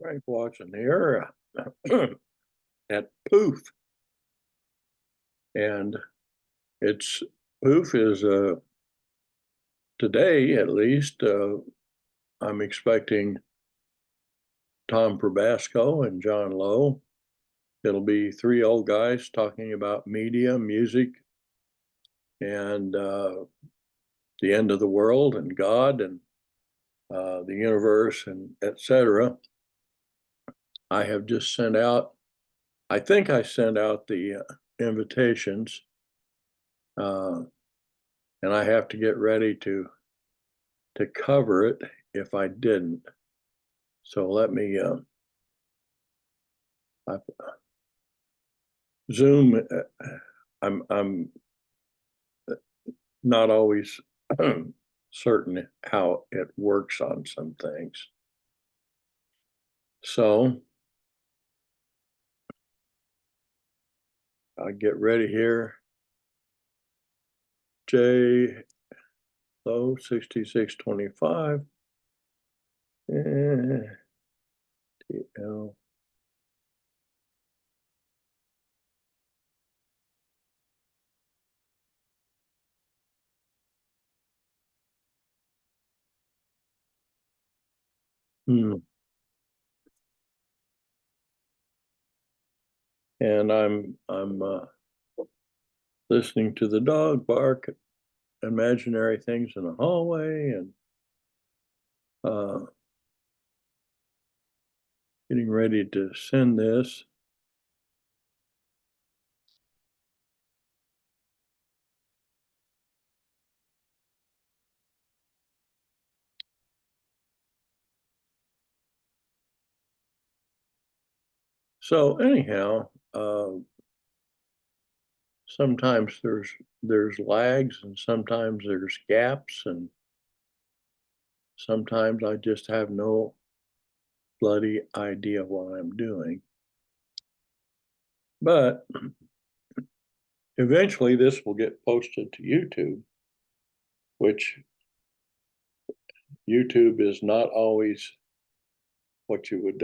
Right, watching here at Poof, and it's Poof is today at least. I'm expecting Tom Probasco and John Lowe. It'll be three old guys talking about media, music, and the end of the world and God and the universe and etc. I have just sent out. I think I sent out the invitations, uh, and I have to get ready to cover it if I didn't. So let me Zoom. I'm not always certain how it works on some things. So I get ready here. J low 6625. TL. Hmm. And I'm listening to the dog bark, imaginary things in the hallway, and uh, getting ready to send this. So anyhow, sometimes there's lags and sometimes there's gaps and sometimes I just have no bloody idea what I'm doing. But eventually this will get posted to YouTube, which YouTube is not always what you would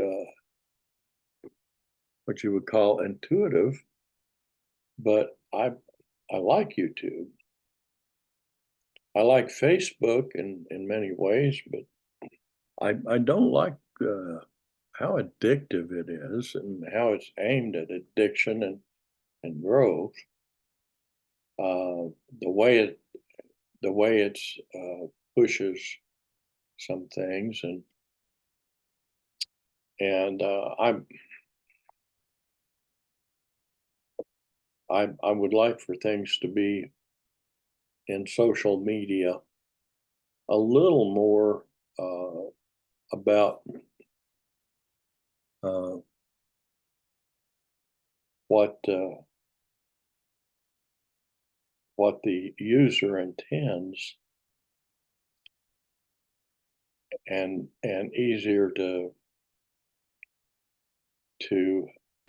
call intuitive, but I like YouTube. I like Facebook in many ways, but I don't like how addictive it is and how it's aimed at addiction and growth. Uh, the way it the way it's pushes some things and I would like for things to be in social media a little more about uh, what what the user intends and easier to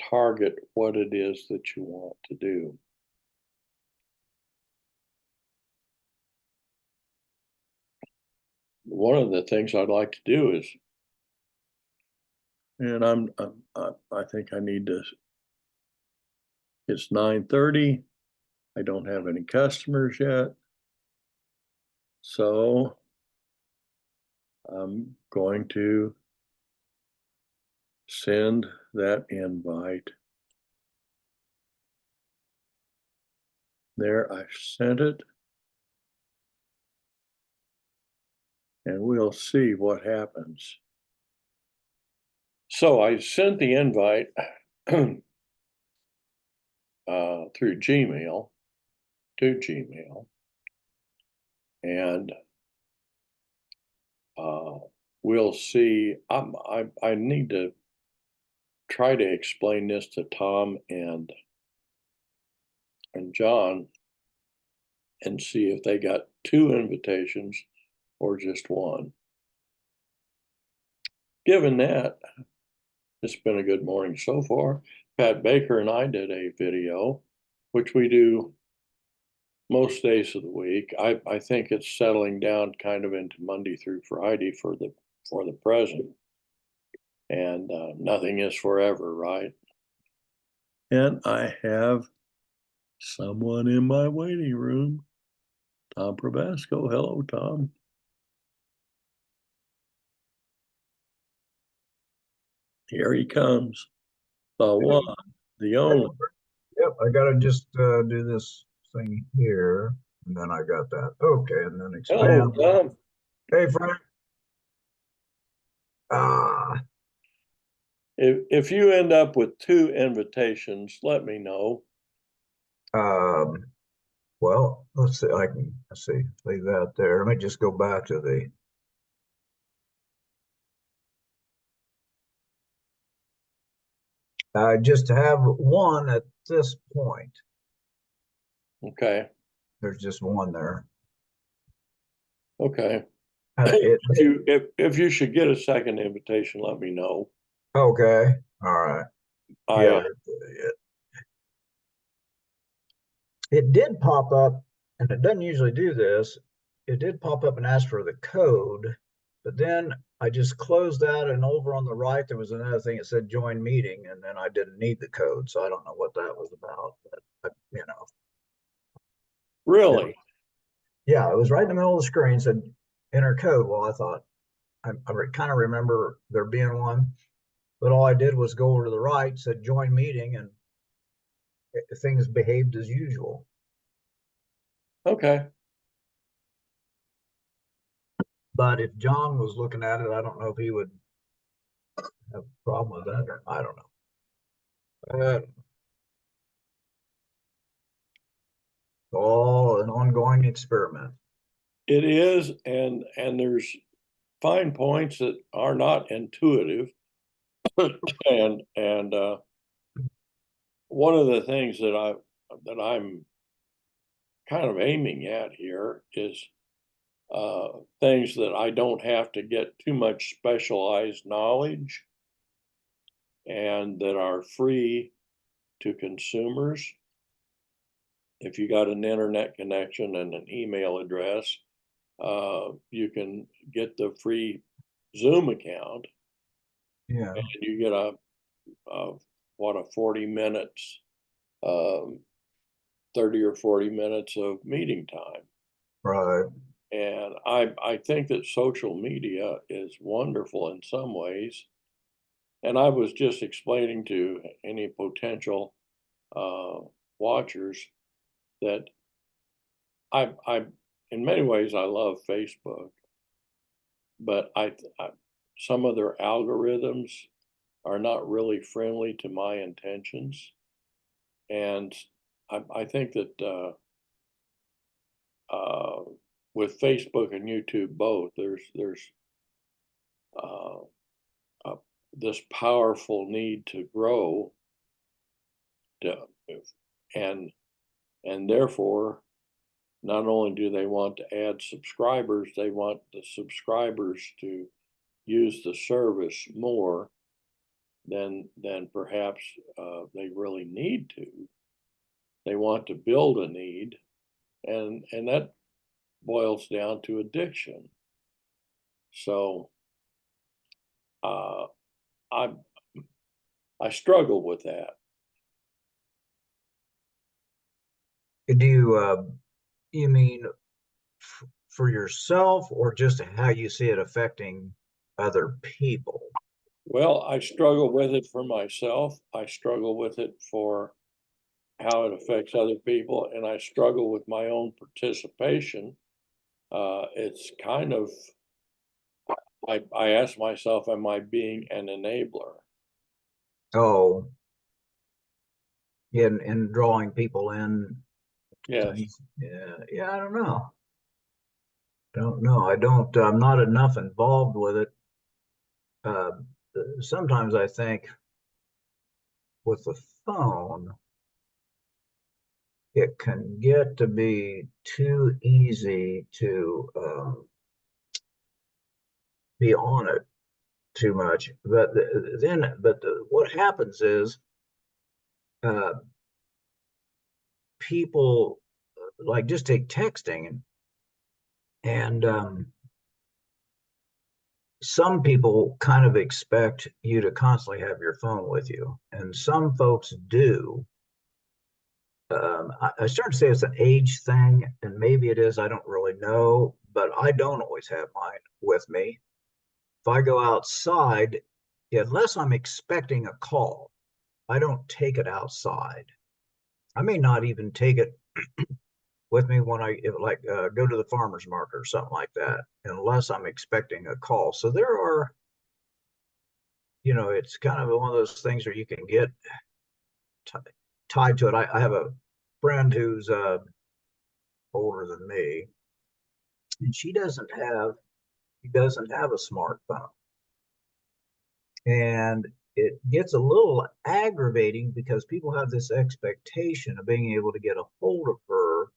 target what it is that you want to do. One of the things I'd like to do is, and I think I need to. It's 9:30. I don't have any customers yet, so I'm going to send that invite. There, I sent it, and we'll see what happens. So I sent the invite through Gmail to Gmail, and uh, we'll see. I need to try to explain this to Tom and John and see if they got two invitations or just one. Given that, it's been a good morning so far. Pat Baker and I did a video, which we do most days of the week. I think it's settling down kind of into Monday through Friday for the present. and nothing is forever, right? And I have someone in my waiting room, Tom Probasco. Hello, Tom. Here he comes. The one, the only. Yep, I gotta just do this thing here, and then I got that. Okay, and then Hello, expand. Tom. Hey, Frank. Ah, If you end up with 2 invitations, let me know. um, well, let's see. Let's see, leave that there. Let me just go back to the. I just have one at this point. Okay. There's just one there. Okay. It. If you should get a second invitation, let me know. Okay. All right. I Yeah. It did pop up, and it doesn't usually do this. It did pop up and ask for the code, but then I just closed that, and over on the right there was another thing. It said join meeting, and then I didn't need the code, so I don't know what that was about. But really. yeah, it was right in the middle of the screen. Said enter code. Well, I thought I kind of remember there being one, but all I did was go over to the right, said join meeting, and things behaved as usual. Okay. But if John was looking at it, I don't know if he would have a problem with that. I don't know. All an ongoing experiment. It is, and there's fine points that are not intuitive. And one of the things that I'm kind of aiming at here is things that I don't have to get too much specialized knowledge and that are free to consumers. If you got an internet connection and an email address, you can get the free Zoom account, Yeah. and you get a 40 minutes, um, 30 or 40 minutes of meeting time. Right. And I think that social media is wonderful in some ways. And I was just explaining to any potential uh, watchers that I, in many ways, I love Facebook, but I some of their algorithms are not really friendly to my intentions, and I think that uh, with Facebook and YouTube both, there's uh, uh, this powerful need to grow, to, and and therefore, not only do they want to add subscribers, they want the subscribers to use the service more than perhaps they really need to. They want to build a need, and that boils down to addiction. So uh, I I struggle with that. Do you mean for yourself or just how you see it affecting other people? Well, I struggle with it for myself. I struggle with it for how it affects other people, and I struggle with my own participation. It's kind of I ask myself, am I being an enabler? Oh, in drawing people in Yes. things. Yeah, yeah, I don't know. Don't know. I don't. I'm not enough involved with it. Uh, Sometimes I think with the phone, it can get to be too easy to be on it too much. But what happens is uh, people like just take texting and some people kind of expect you to constantly have your phone with you, and some folks do. I started to say it's an age thing, and maybe it is. I don't really know, but I don't always have mine with me. If I go outside, unless I'm expecting a call, I don't take it outside. I may not even take it with me when I go to the farmer's market or something like that, unless I'm expecting a call. So there are, it's kind of one of those things where you can get tied to it. I have a friend who's older than me, and she doesn't have a smartphone, and it gets a little aggravating because people have this expectation of being able to get a hold of her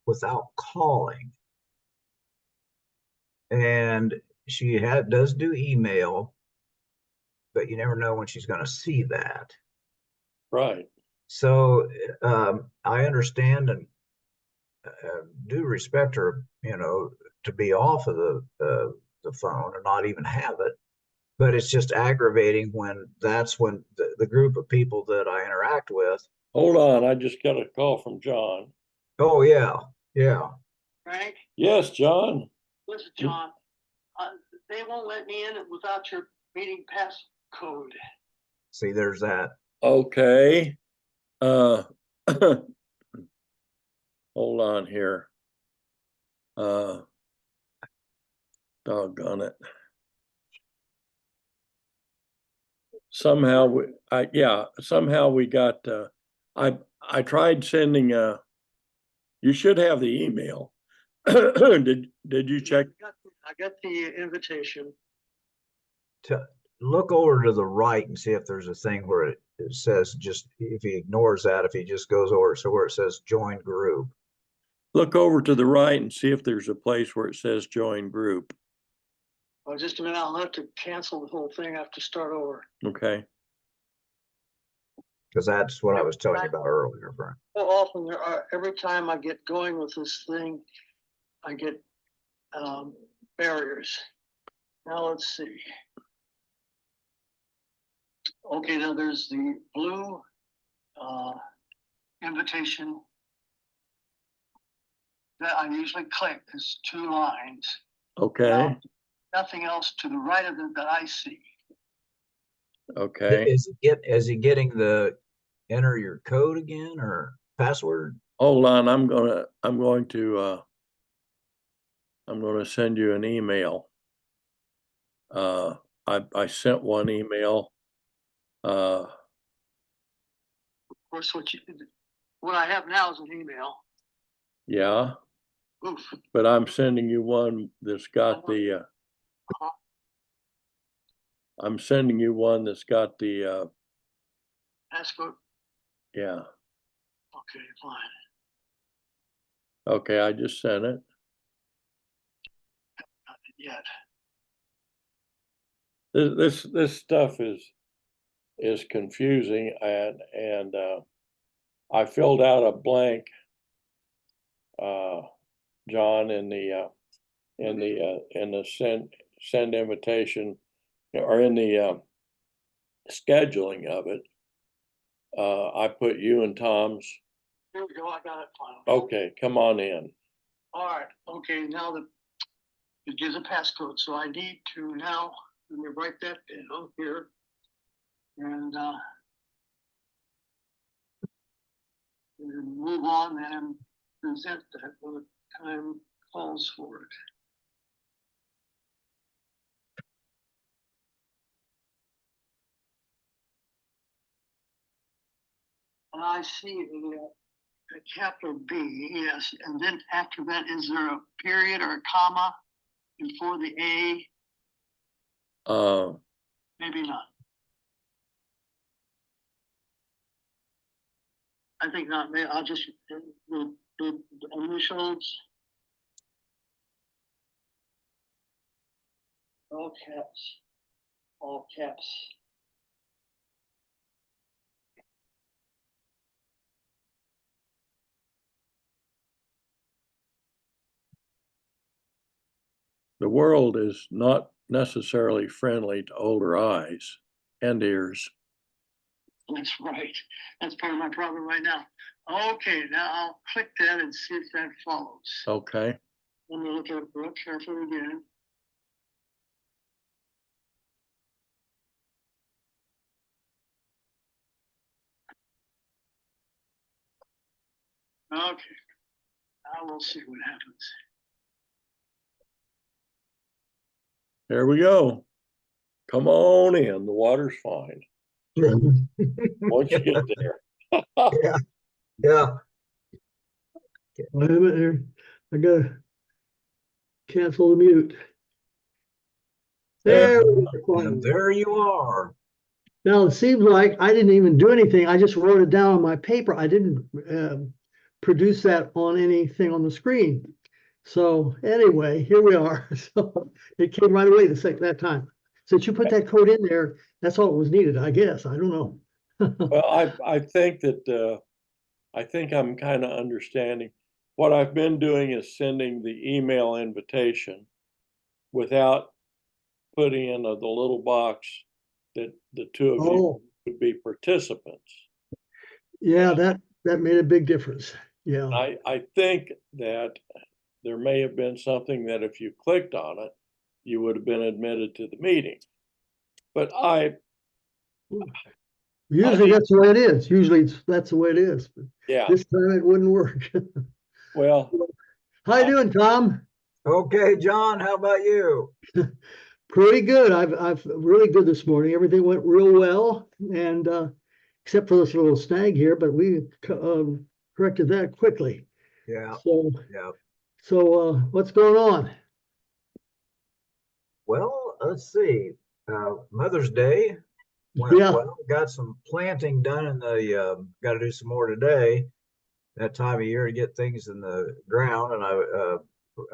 without calling. And she does do email, but you never know when she's going to see that. Right. So I understand and do respect her, to be off of the phone or not even have it. But it's just aggravating when that's when the group of people that I interact with. Hold on, I just got a call from John. Oh yeah, yeah. Frank, Yes, John. this is John. They won't let me in without your meeting pass code. See, there's that. Okay. Hold on here. Doggone it. Somehow we got I tried sending you should have the email. Did you check? I got the invitation. To look over to the right and see if there's a thing where it says, just if he ignores that, if he just goes over so where it says join group. Look over to the right and see if there's a place where it says join group. Oh, just a minute. I'll have to cancel the whole thing. I have to start over. Okay. Because that's what I was telling you about earlier, Brian. So often every time I get going with this thing, I get barriers. Now let's see. Okay, now there's the blue invitation that I usually click. There's 2 lines. Okay. Now, nothing else to the right of it that I see. Okay. Is he getting the enter your code again or password? Hold on. I'm going to send you an email. I sent one email. Of course, what I have now is an email. Yeah. Oof. But I'm sending you one that's got the I'm sending you one that's got the Passcode. yeah. Okay, fine. Okay, I just sent it. Not yet. This stuff is confusing, and I filled out a blank, John, in the send invitation, or in the scheduling of it. I put you and Tom's. Here we go. I got it. Fine. Okay, come on in. All right. Okay, now it gives a passcode, so I need to now let me write that down here, and move on and present that when the time calls for it. And I see a capital B, yes, and then after that, is there a period or a comma before the A? Maybe not. I think not. Maybe I'll just the initials. All caps. All caps. The world is not necessarily friendly to older eyes and ears. That's right. That's part of my problem right now. Okay, now I'll click that and see if that follows. Okay. Let me look at it real carefully again. Okay, now we'll see what happens. There we go. Come on in. The water's fine. Once you get there. Yeah, yeah. Wait a minute here. I gotta cancel the mute. There we are. And there you are. Now it seems like I didn't even do anything. I just wrote it down on my paper. I didn't produce that on anything on the screen. So anyway, here we are. So it came right away that time. Since you put that code in there, that's all it was needed, I guess. I don't know. Well, I think that I think I'm kind of understanding. What I've been doing is sending the email invitation without putting in the little box that the two of you Oh, would be participants. yeah, that made a big difference. Yeah. I think that there may have been something that if you clicked on it, you would have been admitted to the meeting. But Usually that's the way it is. Usually that's the way it is. But yeah, this time it wouldn't work. well, How you doing, Tom? Okay, John, how about you? Pretty good. I've really good this morning. Everything went real well, and except for this little snag here, but we corrected that quickly. Yeah, So yeah. what's going on? Well, let's see. Mother's Day went Yeah. well. Got some planting done in the, got to do some more today. That time of year to get things in the ground. And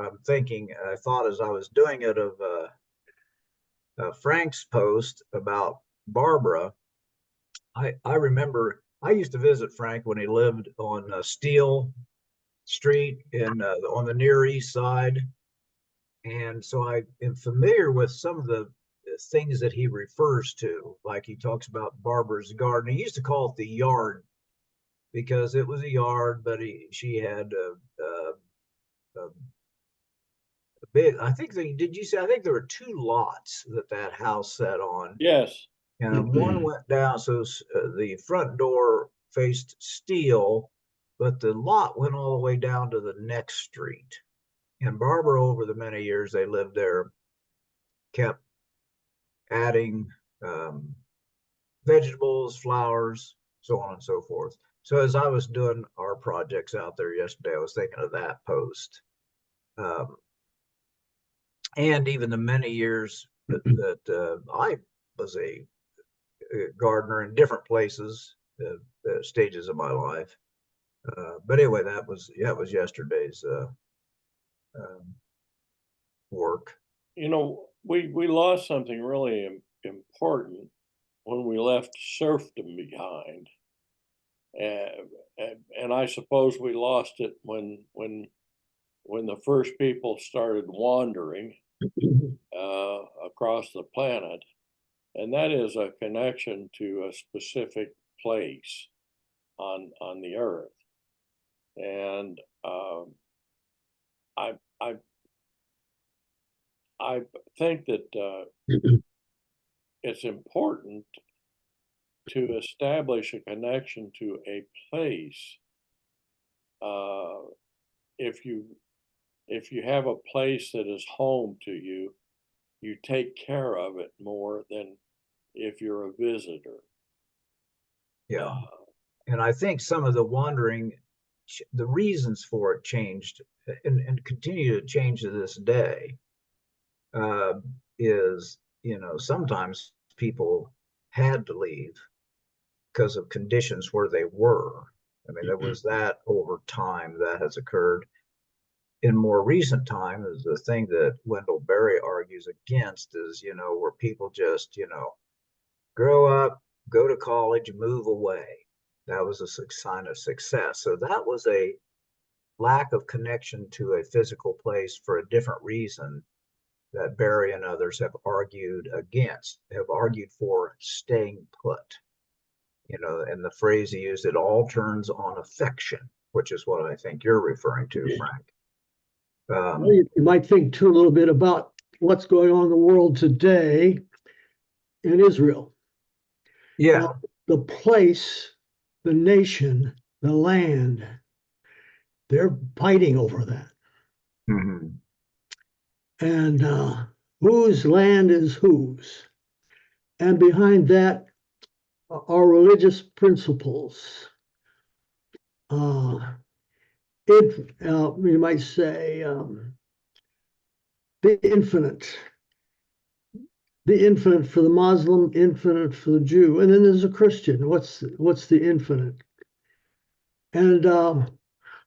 I'm thinking, I thought as I was doing it of Frank's post about Barbara. I remember I used to visit Frank when he lived on Steel Street on the Near East Side. And so I am familiar with some of the things that he refers to, like he talks about Barbara's garden. He used to call it the yard because it was a yard, but she had a big. I think did you say? I think there were two lots that house sat on, yes, and one went down. So the front door faced Steel, but the lot went all the way down to the next street. And Barbara, over the many years they lived there, kept adding vegetables, flowers, so on and so forth. So as I was doing our projects out there yesterday, I was thinking of that post. And even the many years that I was a gardener in different places, stages of my life. But anyway, that was yesterday's work. you know, we lost something really important when we left serfdom behind. And I suppose we lost it when the first people started wandering across the planet, and that is a connection to a specific place on the earth. And I think that it's important to establish a connection to a place. If you have a place that is home to you, you take care of it more than if you're a visitor. Yeah. And I think some of the wandering, the reasons for it changed and continue to change to this day, is, sometimes people had to leave because of conditions where they were. I mean, there was that over time that has occurred. In more recent time, is the thing that Wendell Berry argues against is, where people just, grow up, go to college, move away. That was a sign of success. So that was a lack of connection to a physical place for a different reason that Barry and others have argued against, have argued for staying put. You know, and the phrase he used, it all turns on affection, which is what I think you're referring to, Frank. Well, you might think too a little bit about what's going on in the world today in Israel. Yeah. The place, the nation, the land, they're fighting over that. Mm-hmm. And whose land is whose? And behind that are religious principles. You might say the infinite for the Muslim, infinite for the Jew, and then there's a Christian. What's the infinite? And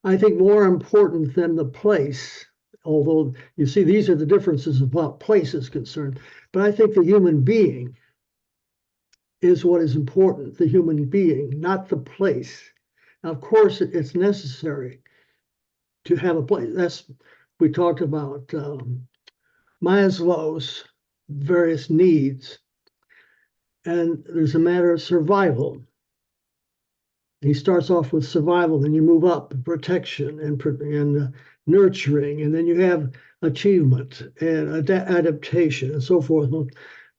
I think more important than the place, although you see these are the differences about place is concerned, but I think the human being is what is important, the human being, not the place. Now, of course, it's necessary to have a place. We talked about Maslow's various needs, and there's a matter of survival. He starts off with survival, then you move up, protection and nurturing, and then you have achievement and adaptation and so forth.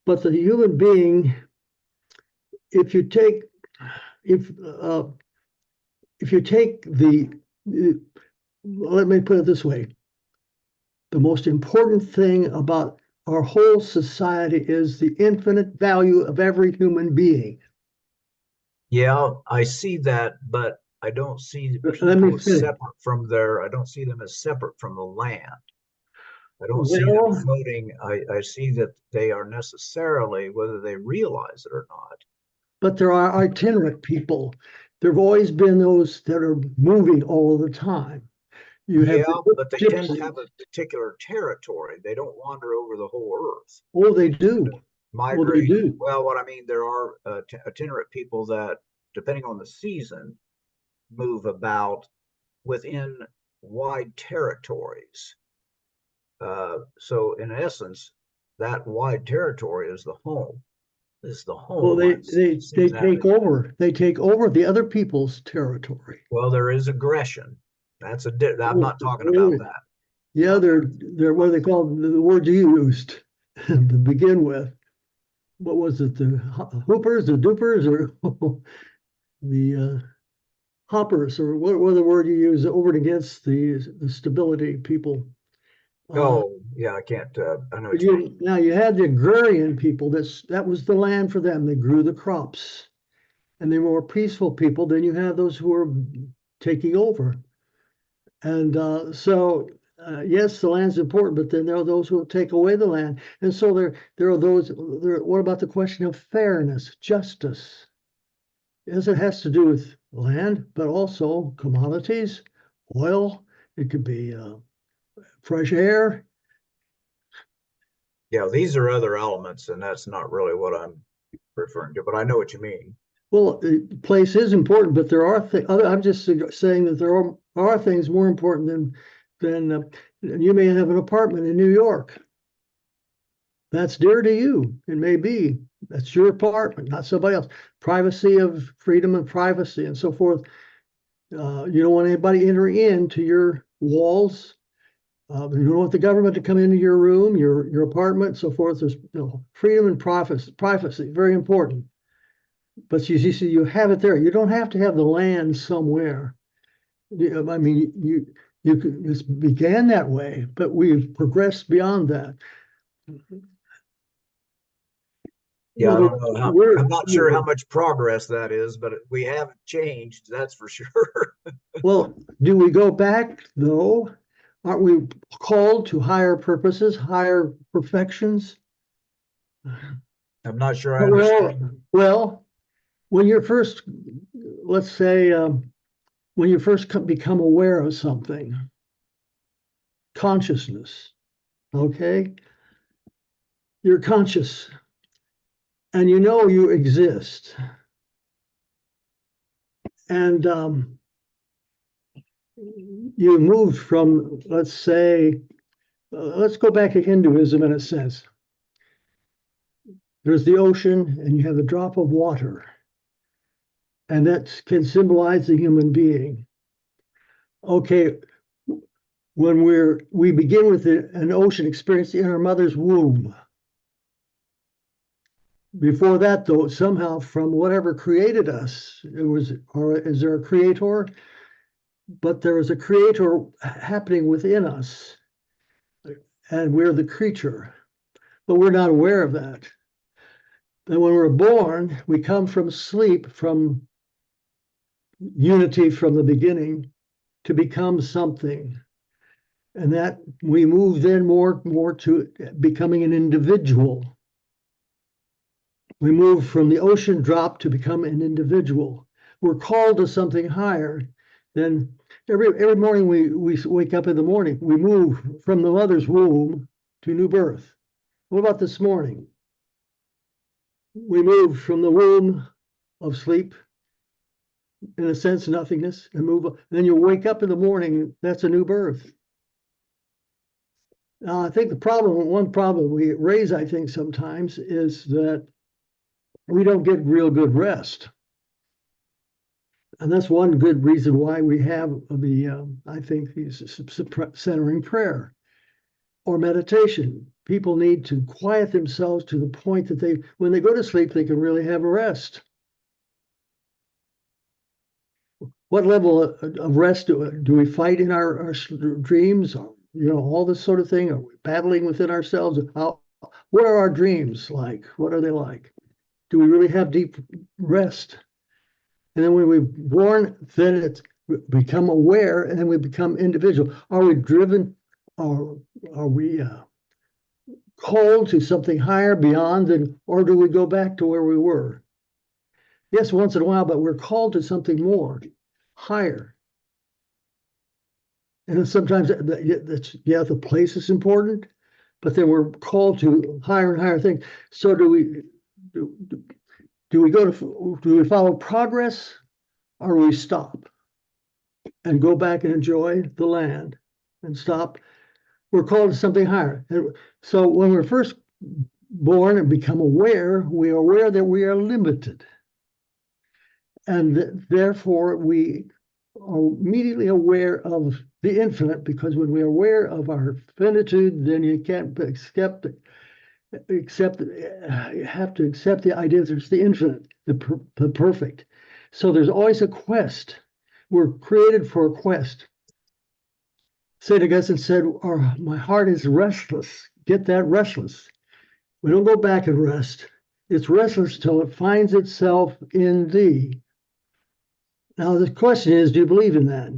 But the human being, if you take let me put it this way, the most important thing about our whole society is the infinite value of every human being. Yeah, I see that, but I don't see Let me people finish. separate from I don't see them as separate from the land. I don't see Well, them floating. I see that they are necessarily, whether they realize it or not. but there are itinerant people. There have always been those that are moving all the time. You have Yeah, but they tend to gypsies. have a particular territory. They don't wander over the whole earth. Oh, they do. Well, they Migrate. do. Well, what I mean, there are itinerant people that, depending on the season, move about within wide territories. So in essence, that wide territory is the home. Well, they take over. They take over the other people's territory. Well, there is aggression. I'm not talking about that. Yeah, they're what they call the word you used to begin with. What was it? The hoopers, the dupers, or the hoppers, or what was the word you used over and against the stability people? Oh, yeah, I can't. I know what you mean. Now you had the agrarian people. That was the land for them. They grew the crops, and they were more peaceful people. Then you have those who are taking over, and yes, the land's important, but then there are those who will take away the land, and so there are those. What about the question of fairness, justice? Yes, it has to do with land, but also commodities, oil. It could be fresh air. Yeah, these are other elements, and that's not really what I'm referring to, but I know what you mean. Well, the place is important, but there are I'm just saying that there are things more important than you may have an apartment in New York. That's dear to you. It may be. That's your apartment, not somebody else. Privacy of freedom and privacy and so forth. You don't want anybody entering into your walls. You don't want the government to come into your room, your apartment, so forth. There's freedom and privacy, very important. But you see, you have it there. You don't have to have the land somewhere. I mean, you it began that way, but we've progressed beyond that. Yeah, I don't know I'm not sure how much progress that is, but we haven't changed, that's for sure. Well, do we go back though? Aren't we called to higher purposes, higher perfections? I'm not sure I understand. Well, when you're first, let's say, when you first become aware of something, consciousness, okay? You're conscious and you know you exist. And you moved from, let's say, let's go back to Hinduism in a sense. There's the ocean and you have a drop of water, and that can symbolize the human being. Okay, when we begin with an ocean experience in our mother's womb. Before that, though, somehow from whatever created us, or is there a creator? But there is a creator happening within us, and we're the creature, but we're not aware of that. And when we're born, we come from sleep, from unity from the beginning, to become something. And that we move then more to becoming an individual. We move from the ocean drop to become an individual. We're called to something higher. Then every morning we wake up in the morning, we move from the mother's womb to new birth. What about this morning? We move from the womb of sleep, in a sense, nothingness, and move. And then you wake up in the morning, that's a new birth. Now, I think one problem we raise, I think, sometimes is that we don't get real good rest. And that's one good reason why we have I think, these centering prayer or meditation. People need to quiet themselves to the point that when they go to sleep, they can really have a rest. What level of rest do we fight in our dreams? All this sort of thing. Are we battling within ourselves? What are our dreams like? What are they like? Do we really have deep rest? And then when we're born, then become aware, and then we become individual. Are we driven? Are we called to something higher beyond, or do we go back to where we were? Yes, once in a while, but we're called to something more, higher. And sometimes, the place is important, but then we're called to higher and higher things. So do we follow progress, or do we stop and go back and enjoy the land and stop? We're called to something higher. And so when we're first born and become aware, we are aware that we are limited. And therefore, we are immediately aware of the infinite, because when we're aware of our finitude, then you can't you have to accept the idea that there's the infinite, the perfect. So there's always a quest. We're created for a quest. St. Augustine said, my heart is restless. Get that restless. We don't go back and rest. It's restless till it finds itself in thee. Now the question is, do you believe in that?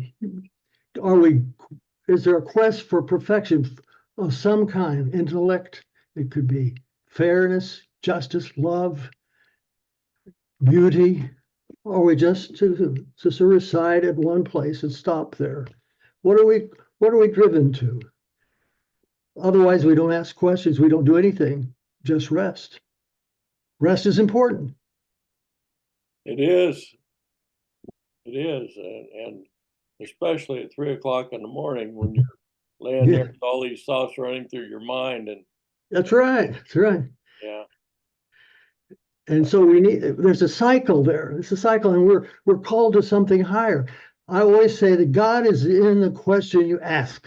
Is there a quest for perfection of some kind? Intellect, it could be fairness, justice, love, beauty, or are we just to reside at one place and stop there? What are we driven to? Otherwise, we don't ask questions, we don't do anything, just rest. Rest is important. It is. It is, and especially at 3 o'clock in the morning when you're laying there with all these thoughts running through your mind. And that's right. That's right. Yeah. And so there's a cycle there. It's a cycle, and we're called to something higher. I always say that God is in the question you ask.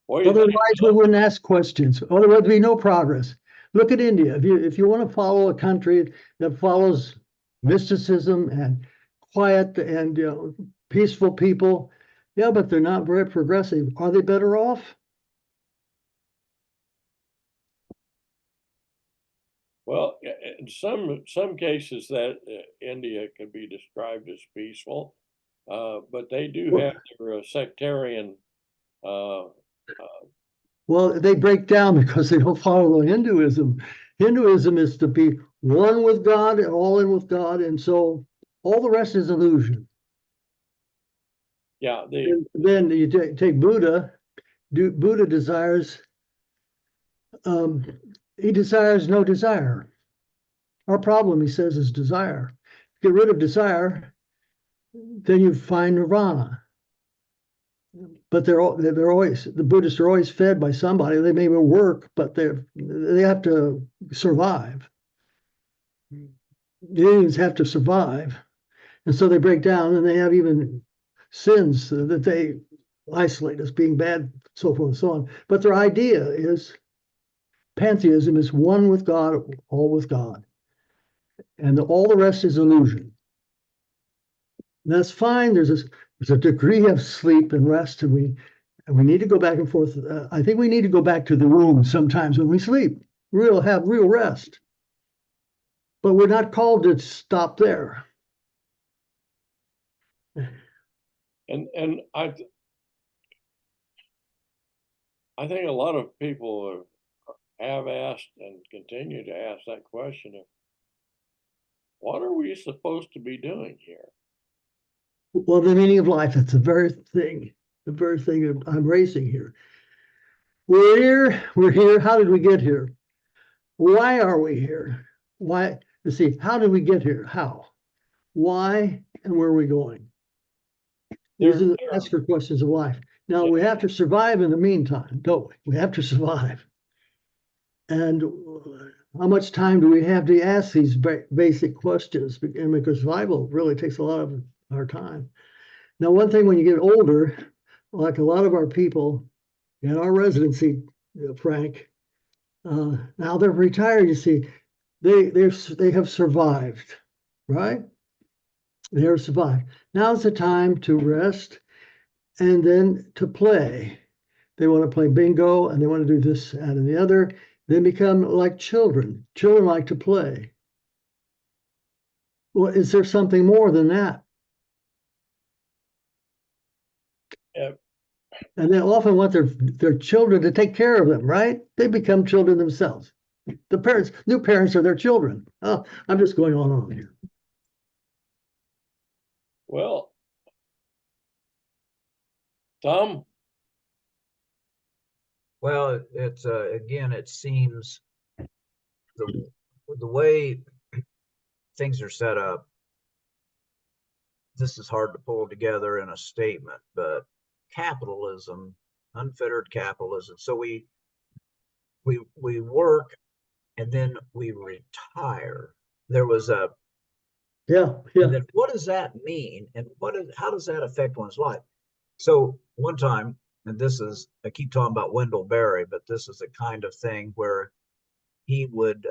Otherwise, we wouldn't ask questions. Otherwise, there'd be no progress. Look at India. If you want to follow a country that follows mysticism and quiet and peaceful people, yeah, but they're not very progressive. Are they better off? Well, in some cases that India can be described as peaceful, but they do have their sectarian. Well, they break down because they don't follow Hinduism. Hinduism is to be one with God and all in with God, and so all the rest is illusion. Yeah. Then you take Buddha. Buddha desires. He desires no desire. Our problem, he says, is desire. Get rid of desire, then you find nirvana. But they're always, the Buddhists are always fed by somebody. They may work, but they have to survive. The Indians have to survive, and so they break down, and they have even sins that they isolate as being bad, so forth and so on. But their idea is pantheism is one with God, all with God, and all the rest is illusion. And that's fine. There's a degree of sleep and rest, and we need to go back and forth. I think we need to go back to the room sometimes when we sleep. Have real rest. But we're not called to stop there. And I think a lot of people have asked and continue to ask that question of, what are we supposed to be doing here? Well, the meaning of life, that's the very thing I'm raising here. We're here. How did we get here? Why are we here? Why? Let's see, how did we get here? How? Why? And where are we going? These are the Oscar questions of life. Now, we have to survive in the meantime, don't we? We have to survive. And how much time do we have to ask these basic questions? Because survival really takes a lot of our time. Now, one thing when you get older, like a lot of our people in our residency, Frank, now they're retired, you see, they have survived, right? They have survived. Now's the time to rest and then to play. They want to play bingo and they want to do this, that, and the other. They become like children. Children like to play. Well, is there something more than that? Yep. And they often want their children to take care of them, right? They become children themselves. The new parents are their children. Oh, I'm just going on and on here. Well, Tom? Well, it's again, it seems the way things are set up, this is hard to pull together in a statement, but capitalism, unfettered capitalism. So we work and then we retire. There was a Yeah. And then what does that mean, and how does that affect one's life? So one time, and I keep talking about Wendell Berry, but this is the kind of thing where he would,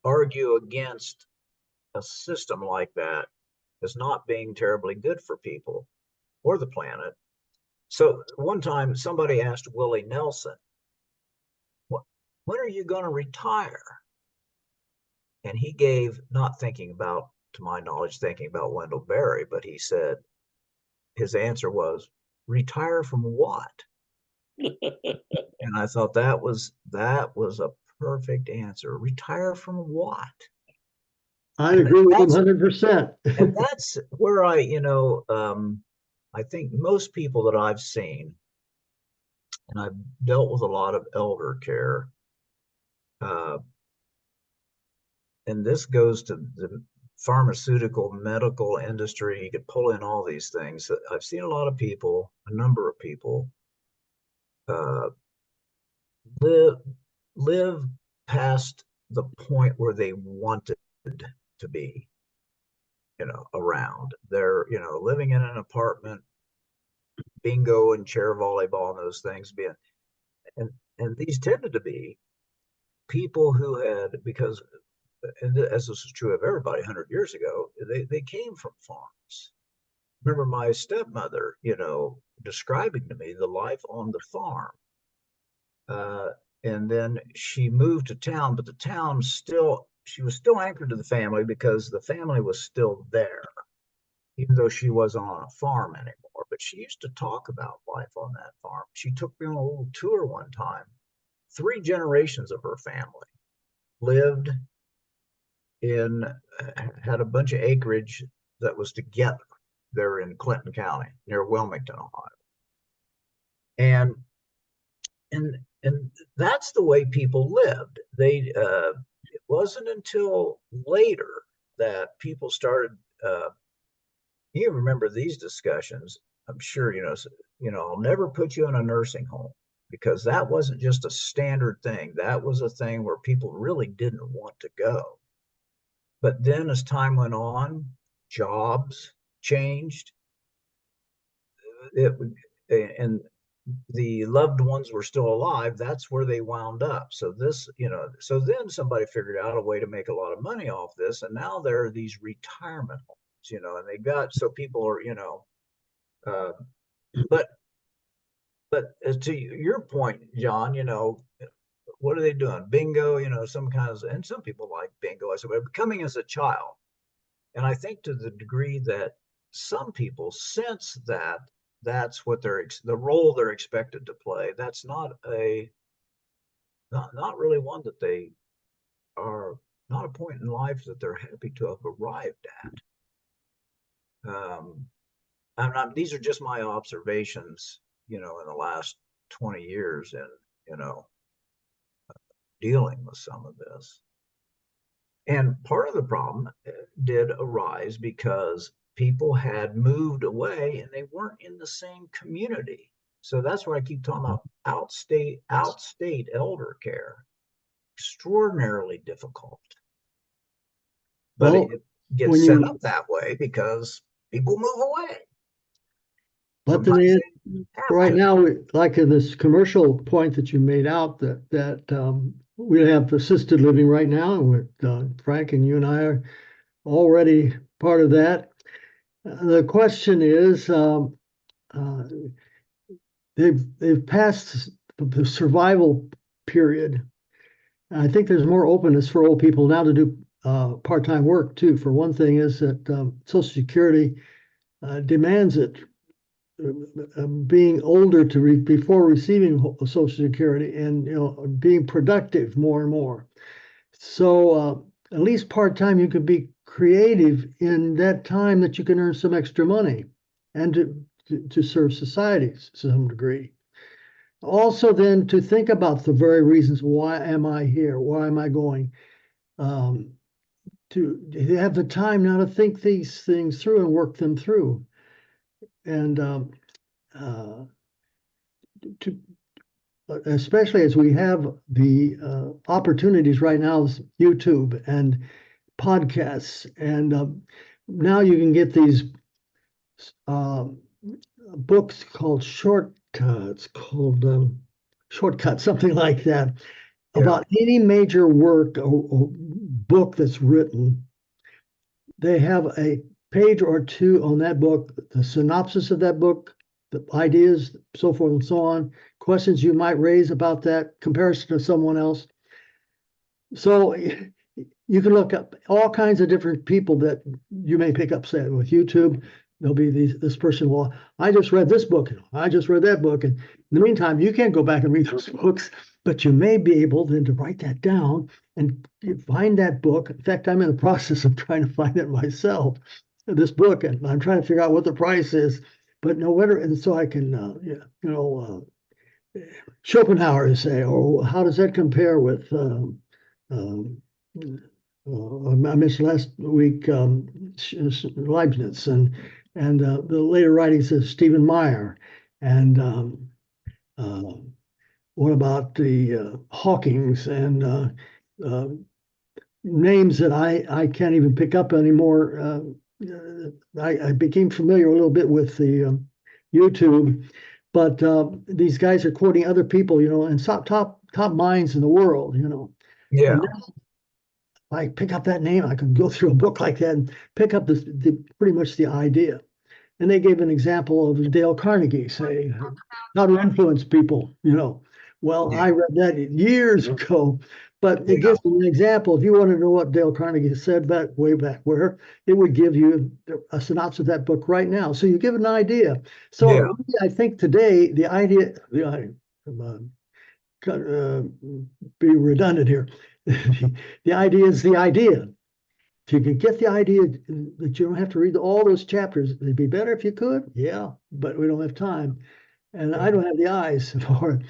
argue against a system like that as not being terribly good for people or the planet. So one time somebody asked Willie Nelson, when are you going to retire? And he gave, not thinking about, to my knowledge, thinking about Wendell Berry, but he said, his answer was, retire from what? And I thought that was a perfect answer. Retire from what? I agree with him 100%. And that's where I think most people that I've seen, and I've dealt with a lot of elder care, and this goes to the pharmaceutical, medical industry. You could pull in all these things. I've seen a number of people, live past the point where they wanted to be, around. They're, living in an apartment, bingo and chair volleyball and those things and these tended to be people who had, because, and as this is true of everybody 100 years ago, they came from farms. Remember my stepmother, describing to me the life on the farm. And then she moved to town, but the town she was still anchored to the family because the family was still there, even though she wasn't on a farm anymore. But she used to talk about life on that farm. She took me on a little tour one time. 3 generations of her family lived had a bunch of acreage that was together. They're in Clinton County near Wilmington, Ohio. And that's the way people lived. It wasn't until later that people started, you remember these discussions, I'm sure, I'll never put you in a nursing home, because that wasn't just a standard thing. That was a thing where people really didn't want to go. But then as time went on, jobs changed. And the loved ones were still alive. That's where they wound up. So so then somebody figured out a way to make a lot of money off this. And now there are these retirement homes, and they got, so people are, uh, but as to your point, John, what are they doing? Bingo, some kinds of, and some people like bingo. I said, but coming as a child. And I think to the degree that some people sense that that's what the role they're expected to play, that's not really one that they are, not a point in life that they're happy to have arrived at. These are just my observations, in the last 20 years, and dealing with some of this. And part of the problem did arise because people had moved away and they weren't in the same community. So that's why I keep talking about outstate elder care. Extraordinarily difficult. But Well, it gets when set you- up that way because people move away. But Sometimes then they have right to. now, like in this commercial point that you made out, that we have assisted living right now, and with Frank and you and I are already part of that. The question is, they've passed the survival period. I think there's more openness for old people now to do part-time work too. For one thing, is that Social Security demands it. Being older before receiving Social Security, and being productive more and more. So at least part-time, you could be creative in that time that you can earn some extra money, and to serve society to some degree. Also, then to think about the very reasons, why am I here? Why am I going? To have the time now to think these things through and work them through. And to especially as we have the opportunities right now, YouTube and podcasts, and now you can get these books called shortcuts, something like that, about any major work or book that's written. They have a page or two on that book, the synopsis of that book, the ideas, so forth and so on, questions you might raise about that, comparison to someone else. So you can look up all kinds of different people that you may pick up, say, with YouTube. There'll be this person, well, I just read this book, I just read that book. And in the meantime, you can't go back and read those books, but you may be able then to write that down and find that book. In fact, I'm in the process of trying to find it myself, this book, and I'm trying to figure out what the price is, but no matter, and so I can, Schopenhauer, say, or how does that compare with, I mentioned last week Leibniz, and the later writings of Stephen Meyer, and what about the Hawkings, and names that I can't even pick up anymore. I became familiar a little bit with the YouTube, but these guys are quoting other people, and top minds in the world, Yeah. And I pick up that name, I can go through a book like that and pick up pretty much the idea. And they gave an example of Dale Carnegie, say, how to influence people, Well, I read that years ago, but it gives an example. If you want to know what Dale Carnegie said way back where, it would give you a synopsis of that book right now. So you give an idea. So I think today, the idea, be redundant here. The idea is the idea. If you could get the idea that you don't have to read all those chapters, it'd be better if you could. Yeah, but we don't have time, and I don't have the eyes for it.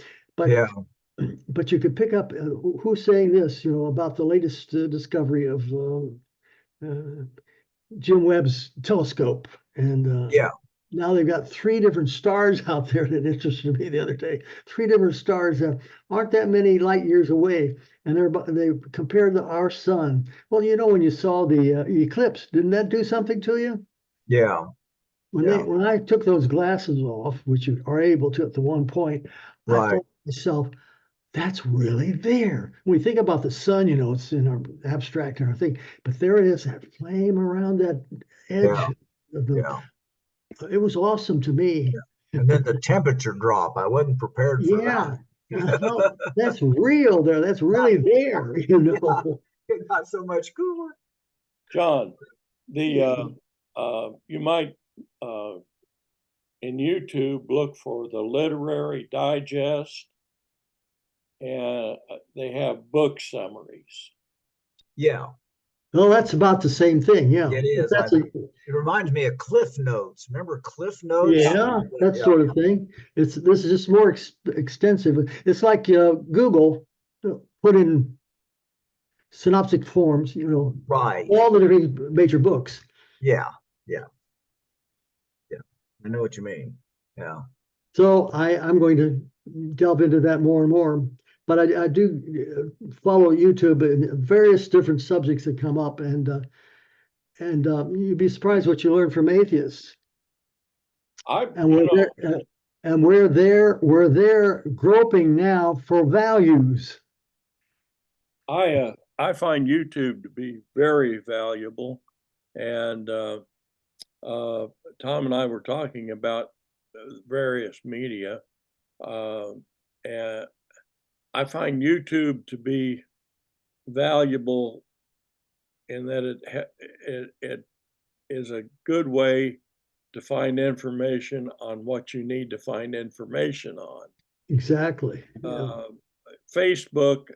But you could pick up who's saying this, about the latest discovery of Jim Webb's telescope. And Yeah. now they've got 3 different stars out there that interested me the other day. 3 different stars that aren't that many light years away. And they compared to our sun. Well, you know, when you saw the eclipse, didn't that do something to you? Yeah. Yeah. When I took those glasses off, which you are able to at the one point, I Right. thought to myself, that's really there. When we think about the sun, you know, it's in our abstract and our thing, but there it is, that flame around that edge Yeah. of the, Yeah. it was awesome to me. And then the temperature drop. I wasn't prepared for Yeah. that. No, that's real there. That's really there, you know. It got so much cooler. John, the you might in YouTube look for the Literary Digest, and they have book summaries. Yeah, Well, that's about the same thing, yeah. it is. That's It reminds me of Cliff Notes. Remember Cliff Notes? yeah, that Yeah. sort of thing. This is just more extensive. It's like Google put in synoptic forms, you know, Right. all the different major books. Yeah. Yeah. Yeah. I know what you mean. Yeah. So I'm going to delve into that more and more. But I do follow YouTube and various different subjects that come up, and you'd be surprised what you learn from atheists. And we're there groping now for values. I find YouTube to be very valuable, and Tom and I were talking about various media, and I find YouTube to be valuable in that it is a good way to find information on what you need to find information on. Exactly. Yeah. Facebook,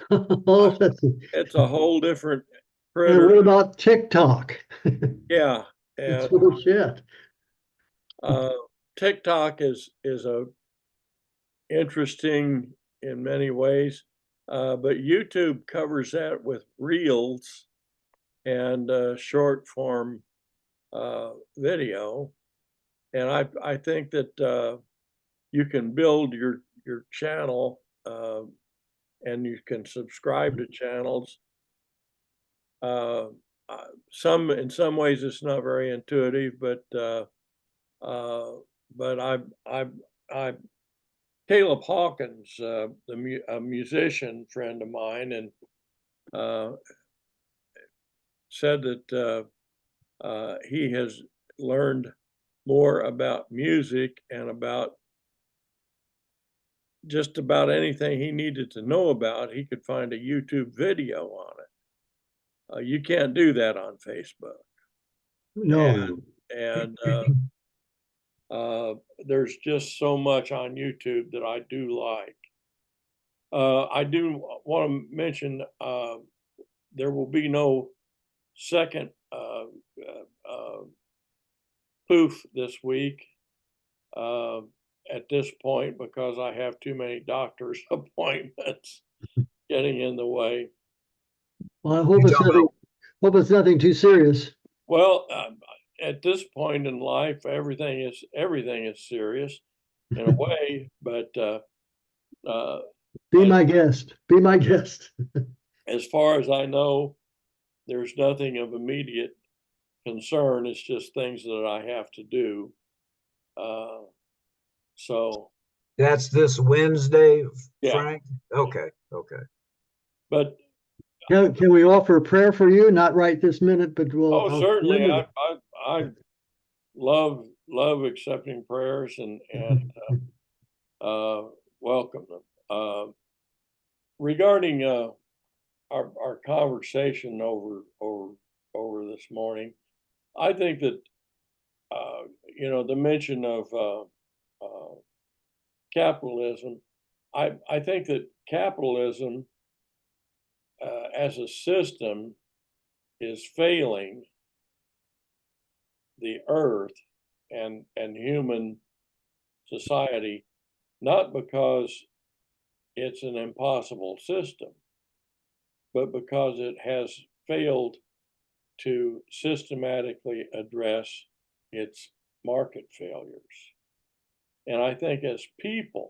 Oh, it's a whole different and critter. what about TikTok? Yeah, It's and full of shit. TikTok is a interesting in many ways, but YouTube covers that with reels and short form video, and I think that you can build your channel, and you can subscribe to channels. Uh, in some ways it's not very intuitive, but I Caleb Hawkins, a musician friend of mine, and said that he has learned more about music and about just about anything he needed to know about. He could find a YouTube video on it. You can't do that on Facebook. No. And there's just so much on YouTube that I do like. I do want to mention there will be no second Poof this week at this point because I have too many doctor's appointments getting in the way. Well, I hope it's nothing too serious. Well, at this point in life, everything is serious in a way, but Be my guest. Be my guest. as far as I know, there's nothing of immediate concern. It's just things that I have to do. So That's this Wednesday, yeah, Frank? Okay. Okay. but Can we offer a prayer for you? Not right this minute, but I'll certainly remember I love accepting prayers and welcome them. Regarding our conversation over this morning, I think that the mention of capitalism, I think that capitalism as a system is failing the earth and human society, not because it's an impossible system, but because it has failed to systematically address its market failures. And I think as people,